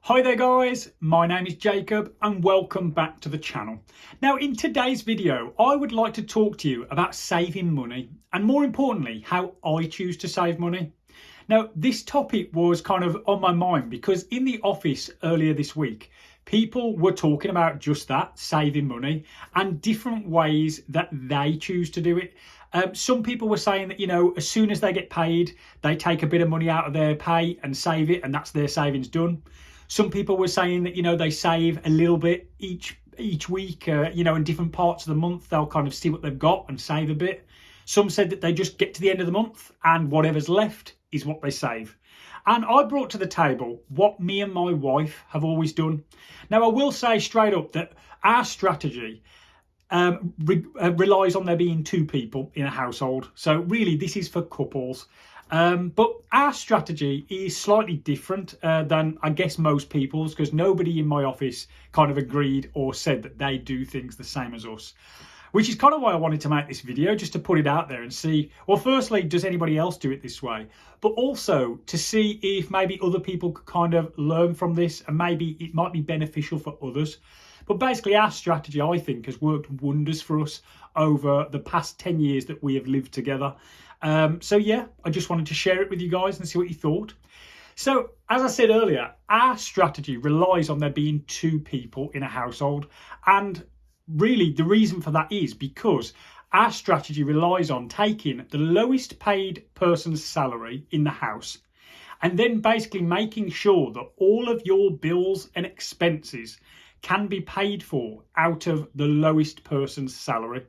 Hi there guys, my name is Jacob and welcome back to the channel. Now in today's video I would like to talk to you about saving money and more importantly how I choose to save money. Now this topic was kind of on my mind because in the office earlier this week people were talking about just that, saving money, and different ways that they choose to do it. Some people were saying that, as soon as they get paid, they take a bit of money out of their pay and save it, and that's their savings done. Some people were saying that, they save a little bit each week, in different parts of the month, they'll kind of see what they've got and save a bit. Some said that they just get to the end of the month and whatever's left is what they save. And I brought to the table what me and my wife have always done. Now, I will say straight up that our strategy relies on there being two people in a household. So really, this is for couples. But our strategy is slightly different than I guess most people's, because nobody in my office kind of agreed or said that they do things the same as us. Which is kind of why I wanted to make this video, just to put it out there and see, well, firstly, does anybody else do it this way? But also to see if maybe other people could kind of learn from this and maybe it might be beneficial for others. But basically our strategy, I think, has worked wonders for us over the past 10 years that we have lived together. So yeah, I just wanted to share it with you guys and see what you thought. So as I said earlier, our strategy relies on there being two people in a household. And really the reason for that is because our strategy relies on taking the lowest paid person's salary in the house and then basically making sure that all of your bills and expenses can be paid for out of the lowest person's salary.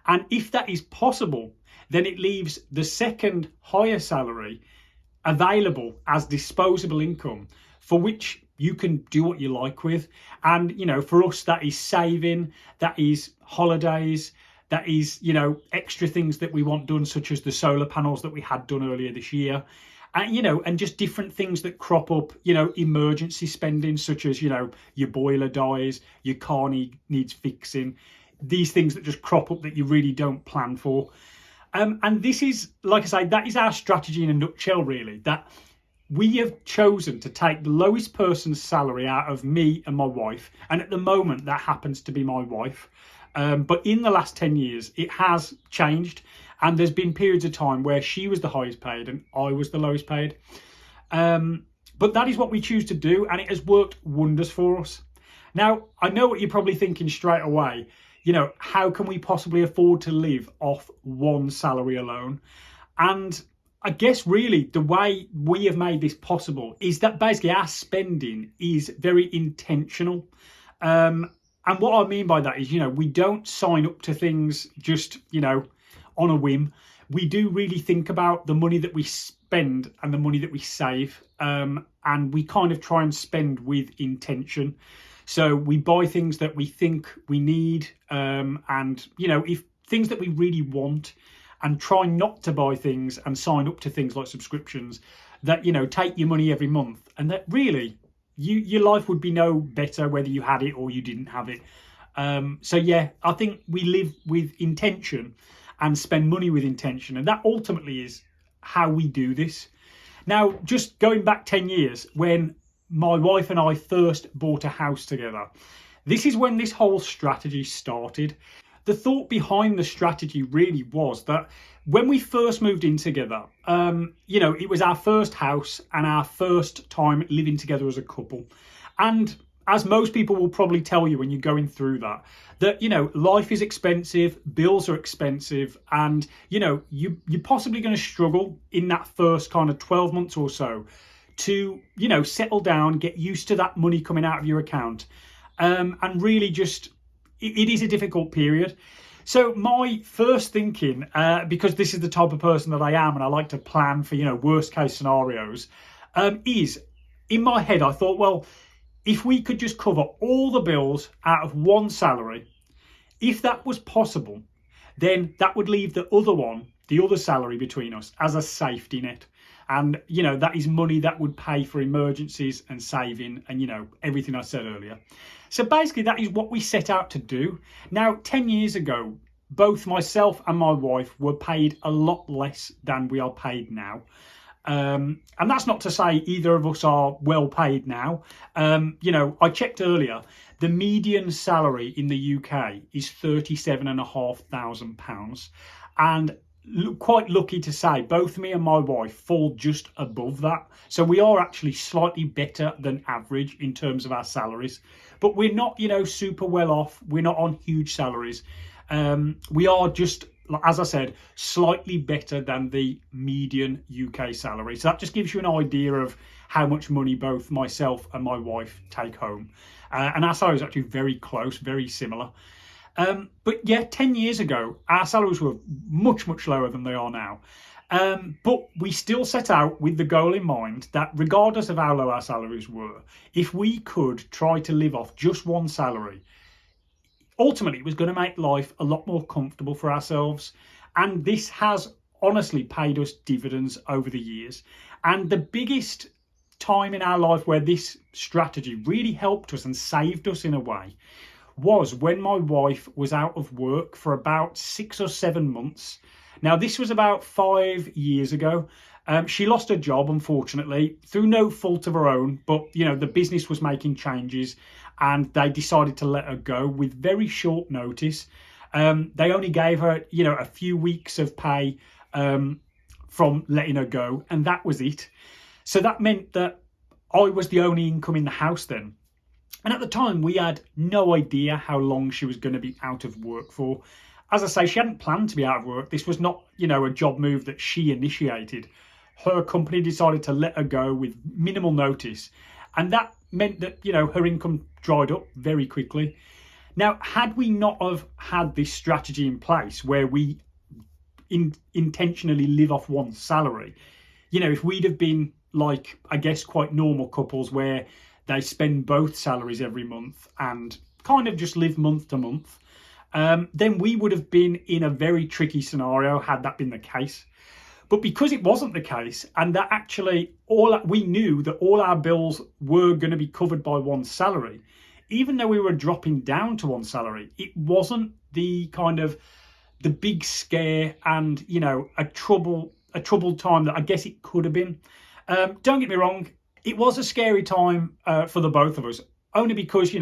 And if that is possible, then it leaves the second higher salary available as disposable income for which you can do what you like with. And, for us, that is saving, that is holidays, that is, extra things that we want done, such as the solar panels that we had done earlier this year. And just different things that crop up, emergency spending, such as, your boiler dies, your car needs fixing, these things that just crop up that you really don't plan for. And this is, like I say, that is our strategy in a nutshell, really, that we have chosen to take the lowest person's salary out of me and my wife. And at the moment, that happens to be my wife. But in the last 10 years, it has changed. And there's been periods of time where she was the highest paid and I was the lowest paid. But that is what we choose to do. And it has worked wonders for us. Now, I know what you're probably thinking straight away. How can we possibly afford to live off one salary alone? And I guess really the way we have made this possible is that basically our spending is very intentional. And what I mean by that is, we don't sign up to things just, on a whim. We do really think about the money that we spend and the money that we save. And we kind of try and spend with intention. So we buy things that we think we need, and, if things that we really want, and try not to buy things and sign up to things like subscriptions that, take your money every month. And that really, your life would be no better whether you had it or you didn't have it. So yeah, I think we live with intention and spend money with intention. And that ultimately is how we do this. Now, just going back 10 years, when my wife and I first bought a house together, this is when this whole strategy started. The thought behind the strategy really was that when we first moved in together, it was our first house and our first time living together as a couple. And as most people will probably tell you when you're going through that, life is expensive, bills are expensive, and, you're possibly going to struggle in that first kind of 12 months or so to, settle down, get used to that money coming out of your account. And really just, it is a difficult period. So my first thinking, because this is the type of person that I am and I like to plan for, worst case scenarios, is in my head, I thought, well, if we could just cover all the bills out of one salary, if that was possible, then that would leave the other salary between us as a safety net. And, that is money that would pay for emergencies and saving and, everything I said earlier. So basically, that is what we set out to do. Now, 10 years ago, both myself and my wife were paid a lot less than we are paid now. And that's not to say either of us are well paid now. I checked earlier, the median salary in the UK is £37,500. And quite lucky to say, both me and my wife fall just above that. So we are actually slightly better than average in terms of our salaries. But we're not, super well off. We're not on huge salaries. We are just, as I said, slightly better than the median UK salary. So that just gives you an idea of how much money both myself and my wife take home. And our salary is actually very close, very similar. But yeah, 10 years ago, our salaries were much, much lower than they are now. But we still set out with the goal in mind that regardless of how low our salaries were, if we could try to live off just one salary, ultimately it was going to make life a lot more comfortable for ourselves. And this has honestly paid us dividends over the years. And the biggest time in our life where this strategy really helped us and saved us in a way was when my wife was out of work for about 6 or 7 months. Now, this was about 5 years ago. She lost her job, unfortunately, through no fault of her own, but, the business was making changes and they decided to let her go with very short notice. They only gave her, a few weeks of pay from letting her go, and that was it. So that meant that I was the only income in the house then. And at the time, we had no idea how long she was going to be out of work for. As I say, she hadn't planned to be out of work. This was not, a job move that she initiated. Her company decided to let her go with minimal notice. And that meant that, her income dried up very quickly. Now, had we not have had this strategy in place where we intentionally live off one salary, if we'd have been like, I guess, quite normal couples where they spend both salaries every month and kind of just live month to month, then we would have been in a very tricky scenario had that been the case. But because it wasn't the case, and that actually we knew that all our bills were going to be covered by one salary, even though we were dropping down to one salary, it wasn't the kind of the big scare and, a troubled time that I guess it could have been. Don't get me wrong, it was a scary time for the both of us, only because,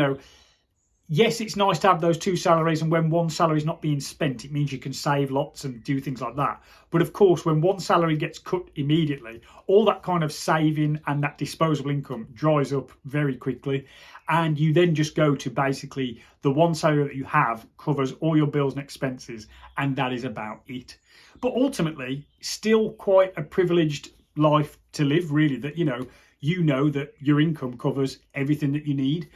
yes, it's nice to have those two salaries, and when one salary is not being spent, it means you can save lots and do things like that. But of course, when one salary gets cut immediately, all that kind of saving and that disposable income dries up very quickly. And you then just go to basically the one salary that you have covers all your bills and expenses, and that is about it. But ultimately, still quite a privileged life to live, really, that, you know that your income covers everything that you need.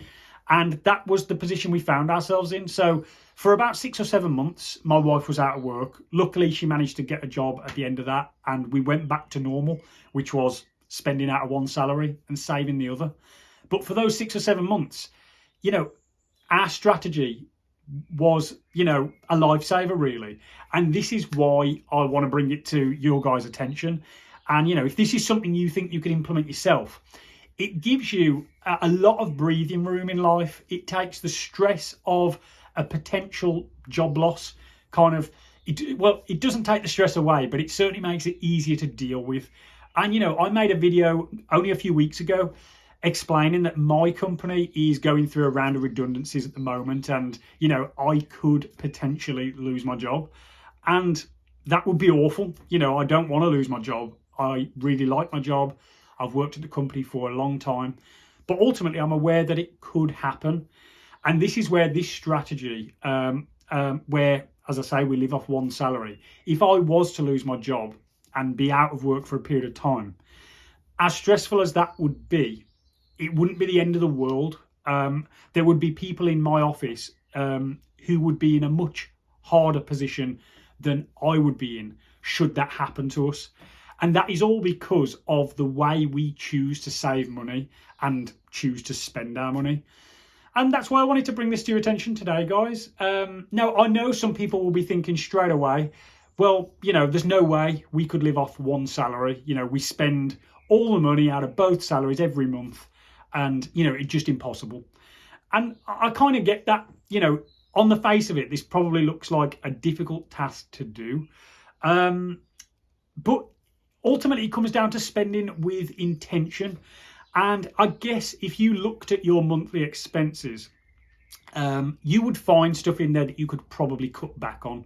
And that was the position we found ourselves in. So for about 6 or 7 months, my wife was out of work. Luckily, she managed to get a job at the end of that, and we went back to normal, which was spending out of one salary and saving the other. But for those 6 or 7 months, our strategy was, a lifesaver, really. And this is why I want to bring it to your guys' attention. And, if this is something you think you can implement yourself, it gives you a lot of breathing room in life. It takes the stress of a potential job loss it doesn't take the stress away, but it certainly makes it easier to deal with. And, I made a video only a few weeks ago explaining that my company is going through a round of redundancies at the moment, and, I could potentially lose my job. And that would be awful. I don't want to lose my job. I really like my job. I've worked at the company for a long time, but ultimately I'm aware that it could happen. And this is where this strategy, where, as I say, we live off one salary. If I was to lose my job and be out of work for a period of time, as stressful as that would be, it wouldn't be the end of the world. There would be people in my office who would be in a much harder position than I would be in should that happen to us. And that is all because of the way we choose to save money and choose to spend our money. And that's why I wanted to bring this to your attention today, guys. Now, I know some people will be thinking straight away, well, there's no way we could live off one salary. We spend all the money out of both salaries every month, and, it's just impossible. And I kind of get that, on the face of it, this probably looks like a difficult task to do. But ultimately it comes down to spending with intention. And I guess if you looked at your monthly expenses, you would find stuff in there that you could probably cut back on.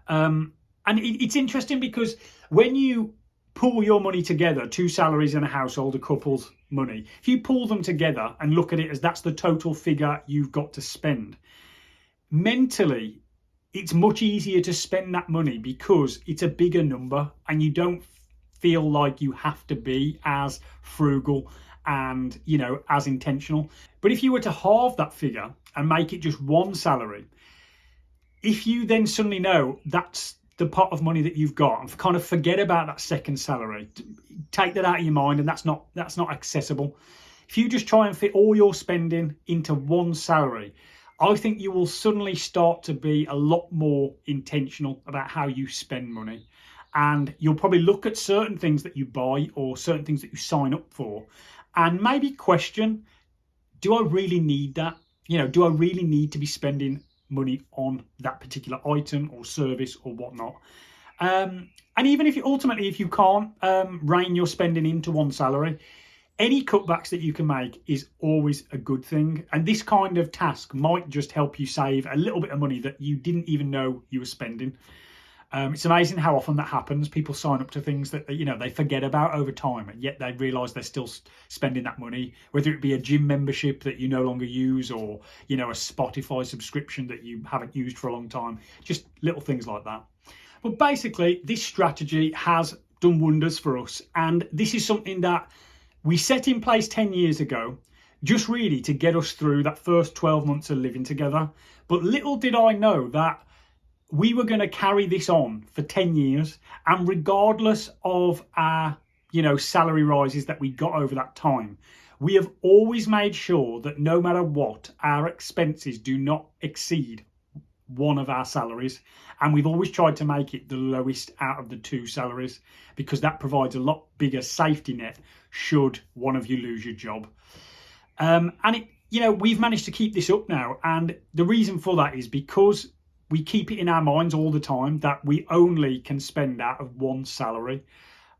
And it's interesting because when you pull your money together, 2 salaries in a household, a couple's money, if you pull them together and look at it as that's the total figure you've got to spend, mentally, it's much easier to spend that money because it's a bigger number and you don't feel like you have to be as frugal and, you know, as intentional. But if you were to halve that figure and make it just 1 salary, if you then suddenly know that's the pot of money that you've got, and kind of forget about that second salary, take that out of your mind, and that's not accessible. If you just try and fit all your spending into 1 salary, I think you will suddenly start to be a lot more intentional about how you spend money. And you'll probably look at certain things that you buy or certain things that you sign up for and maybe question, do I really need that? You know, do I really need to be spending money on that particular item or service or whatnot? And even if you can't rein your spending into 1 salary, any cutbacks that you can make is always a good thing. And this kind of task might just help you save a little bit of money that you didn't even know you were spending. It's amazing how often that happens. People sign up to things that, you know, they forget about over time, and yet they realise they're still spending that money, whether it be a gym membership that you no longer use or, you know, a Spotify subscription that you haven't used for a long time, just little things like that. But basically, this strategy has done wonders for us, and this is something that we set in place 10 years ago, just really to get us through that first 12 months of living together. But little did I know that we were going to carry this on for 10 years. And regardless of our, you know, salary rises that we got over that time, we have always made sure that no matter what, our expenses do not exceed 1 of our salaries. And we've always tried to make it the lowest out of the 2 salaries, because that provides a lot bigger safety net should one of you lose your job. And it, you know, we've managed to keep this up now. And the reason for that is because we keep it in our minds all the time that we only can spend out of 1 salary.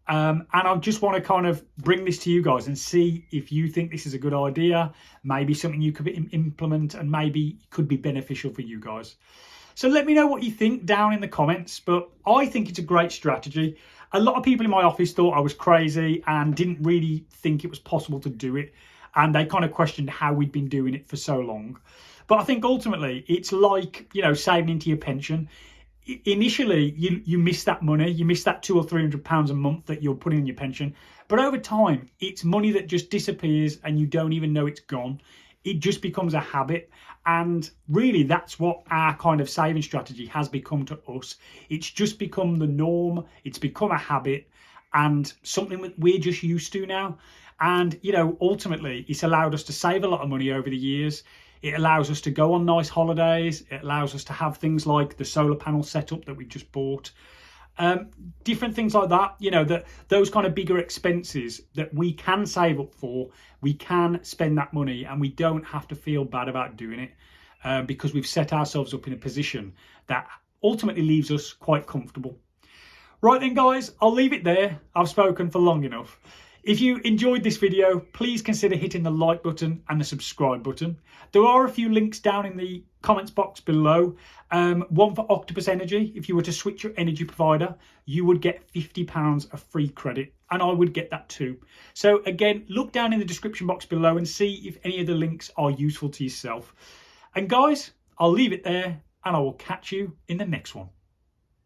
And I just want to kind of bring this to you guys and see if you think this is a good idea, maybe something you could implement and maybe could be beneficial for you guys. So let me know what you think down in the comments, but I think it's a great strategy. A lot of people in my office thought I was crazy and didn't really think it was possible to do it. And they kind of questioned how we'd been doing it for so long. But I think ultimately it's like, you know, saving into your pension. Initially, you miss that money, you miss that £200 or £300 a month that you're putting in your pension. But over time, it's money that just disappears and you don't even know it's gone. It just becomes a habit. And really, that's what our kind of saving strategy has become to us. It's just become the norm. It's become a habit and something that we're just used to now. And, you know, ultimately, it's allowed us to save a lot of money over the years. It allows us to go on nice holidays. It allows us to have things like the solar panel setup that we just bought. Different things like that, you know, that those kind of bigger expenses that we can save up for, we can spend that money and we don't have to feel bad about doing it because we've set ourselves up in a position that ultimately leaves us quite comfortable. Right then, guys, I'll leave it there. I've spoken for long enough. If you enjoyed this video, please consider hitting the like button and the subscribe button. There are a few links down in the comments box below. One for Octopus Energy. If you were to switch your energy provider, you would get £50 of free credit, and I would get that too. So again, look down in the description box below and see if any of the links are useful to yourself. And guys, I'll leave it there and I will catch you in the next one.